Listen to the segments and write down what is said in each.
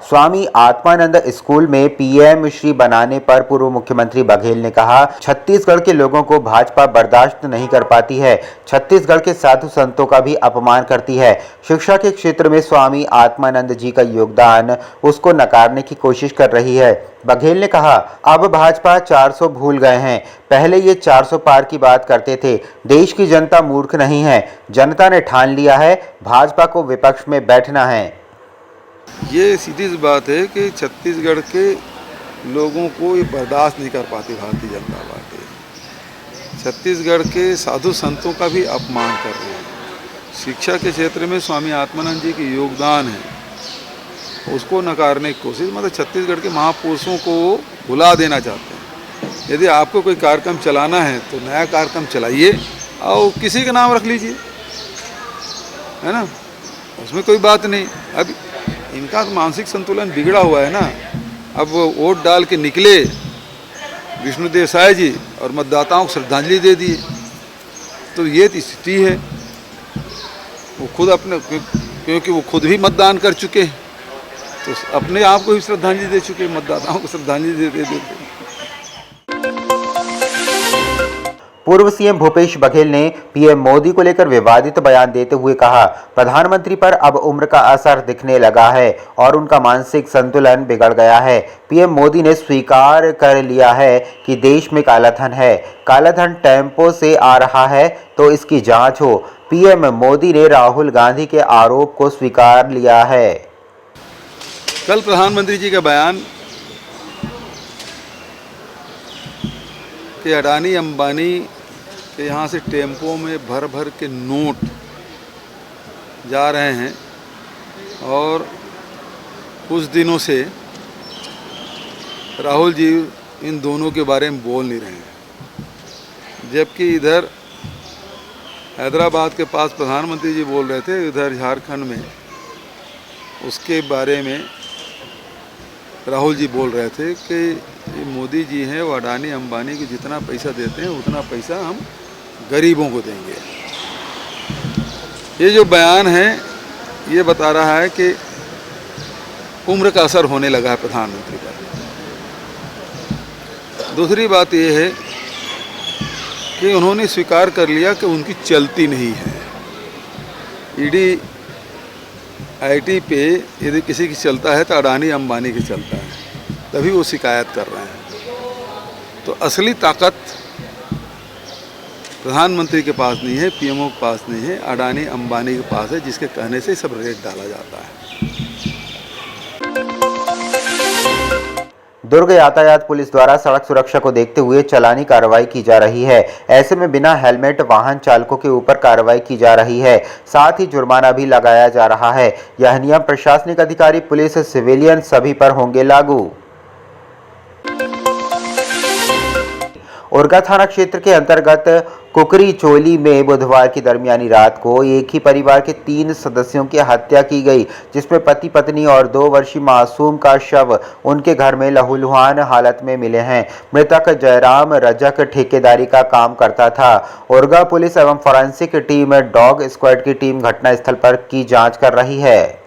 Swami Atmanand school में PM Shri बनाने पर पूर्व मुख्यमंत्री बघेल ने कहा, छत्तीसगढ़ के लोगों को भाजपा बर्दाश्त नहीं कर पाती है, छत्तीसगढ़ के साधु संतों का भी अपमान करती है। शिक्षा के क्षेत्र में स्वामी आत्मानंद जी का योगदान उसको नकारने की कोशिश कर रही है। बघेल ने कहा, अब भाजपा 400 भूल गए हैं, पहले ये 400 पार की बात करते थे। देश की जनता मूर्ख नहीं है, जनता ने ठान लिया है भाजपा को विपक्ष में बैठना है। ये सीधी सी बात है कि छत्तीसगढ़ के लोगों को ये बर्दाश्त नहीं कर पाती भारतीय जनता पार्टी। छत्तीसगढ़ के साधु संतों का भी अपमान कर रहे हैं। शिक्षा के क्षेत्र में स्वामी आत्मानंद जी के योगदान है, उसको नकारने की कोशिश, मतलब छत्तीसगढ़ के महापुरुषों को भुला देना चाहते हैं। यदि आपको कोई कार्यक्रम चलाना है तो नया कार्यक्रम चलाइए और किसी का नाम रख लीजिए, है ना, उसमें कोई बात नहीं। अब इनका तो मानसिक संतुलन बिगड़ा हुआ है ना। अब वो वोट डाल के निकले विष्णुदेव साय जी और मतदाताओं को श्रद्धांजलि दे दिए, तो ये स्थिति है। वो खुद अपने, क्योंकि वो खुद भी मतदान कर चुके हैं, तो अपने आप को भी श्रद्धांजलि दे चुके, मतदाताओं को श्रद्धांजलि दे देते। पूर्व सीएम भूपेश बघेल ने पीएम मोदी को लेकर विवादित बयान देते हुए कहा, प्रधानमंत्री पर अब उम्र का असर दिखने लगा है और उनका मानसिक संतुलन बिगड़ गया है। पीएम मोदी ने स्वीकार कर लिया है कि देश में कालाधन है, कालाधन टेम्पो से आ रहा है तो इसकी जांच हो। पीएम मोदी ने राहुल गांधी के आरोप को स्वीकार लिया है। कल प्रधानमंत्री जी का बयान कि अडानी अंबानी के यहाँ से टेम्पो में भर भर के नोट जा रहे हैं और कुछ दिनों से राहुल जी इन दोनों के बारे में बोल नहीं रहे हैं, जबकि इधर हैदराबाद के पास प्रधानमंत्री जी बोल रहे थे, इधर झारखंड में उसके बारे में राहुल जी बोल रहे थे कि मोदी जी हैं वो अडानी अंबानी को जितना पैसा देते हैं उतना पैसा हम गरीबों को देंगे। ये जो बयान है ये बता रहा है कि उम्र का असर होने लगा है प्रधानमंत्री पर। दूसरी बात ये है कि उन्होंने स्वीकार कर लिया कि उनकी चलती नहीं है। ईडी आईटी पे यदि किसी की चलता है तो अडानी अंबानी की चलता है, तभी वो शिकायत कर रहे हैं। तो असली ताकत प्रधानमंत्री के पास नहीं है, पीएमओ के पास नहीं है, अडानी अंबानी के पास है, जिसके कहने से सब रेट डाला जाता है। दुर्ग यातायात पुलिस द्वारा सड़क सुरक्षा को देखते हुए चालानी कार्रवाई की जा रही है। ऐसे में बिना हेलमेट वाहन चालकों के ऊपर कार्रवाई की जा रही है, साथ ही जुर्माना भी लगाया जा रहा है। यह नियम प्रशासनिक अधिकारी, पुलिस, सिविलियन सभी पर होंगे लागू। उरगा थाना क्षेत्र के अंतर्गत कुकरी चोली में बुधवार की दरमियानी रात को एक ही परिवार के 3 सदस्यों की हत्या की गई, जिसमें पति पत्नी और 2 वर्षीय मासूम का शव उनके घर में लहूलुहान हालत में मिले हैं। मृतक जयराम रजक ठेकेदारी का काम करता था। उरगा पुलिस एवं फॉरेंसिक टीम, डॉग स्क्वाड की टीम घटनास्थल पर की जांच कर रही है।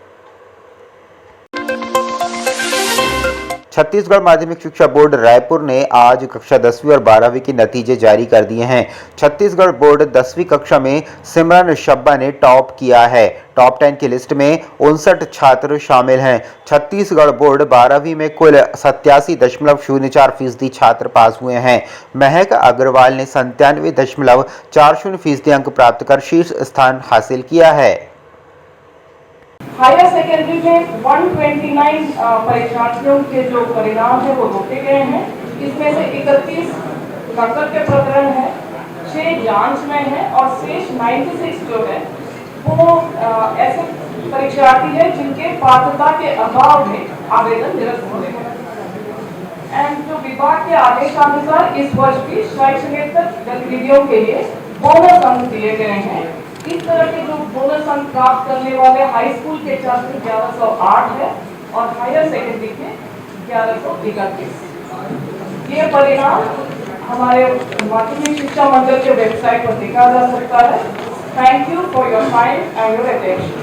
छत्तीसगढ़ माध्यमिक शिक्षा बोर्ड रायपुर ने आज कक्षा 10वीं और 12वीं के नतीजे जारी कर दिए हैं। छत्तीसगढ़ बोर्ड 10वीं कक्षा में सिमरन शब्बा ने टॉप किया है। टॉप 10 की लिस्ट में 59 छात्र शामिल हैं। छत्तीसगढ़ बोर्ड 12वीं में कुल 87.04% छात्र पास हुए हैं। महक अग्रवाल ने 97.40% अंक प्राप्त कर शीर्ष स्थान हासिल किया है। हायर सेकेंडरी में 129 परीक्षार्थियों के जो परिणाम है वो रोके गए हैं। इसमें से 31 नकल के प्रकरण है, 6 जांच में है और शेष 96 जो है वो ऐसे परीक्षार्थी है जिनके पात्रता के अभाव में आवेदन निरस्त हो रहे हैं। एंड जो विभाग के आदेशानुसार इस वर्ष की शैक्षणिक गतिविधियों के लिए बोनस अंक दिए गए हैं। इस तरह के जो बोनस अंक प्राप्त करने वाले हाई स्कूल के छात्र 1108 है और हायर सेकेंडरी के 1131। ये परिणाम हमारे माध्यमिक शिक्षा मंडल के वेबसाइट पर देखा जा सकता है। Thank you for your time and your attention.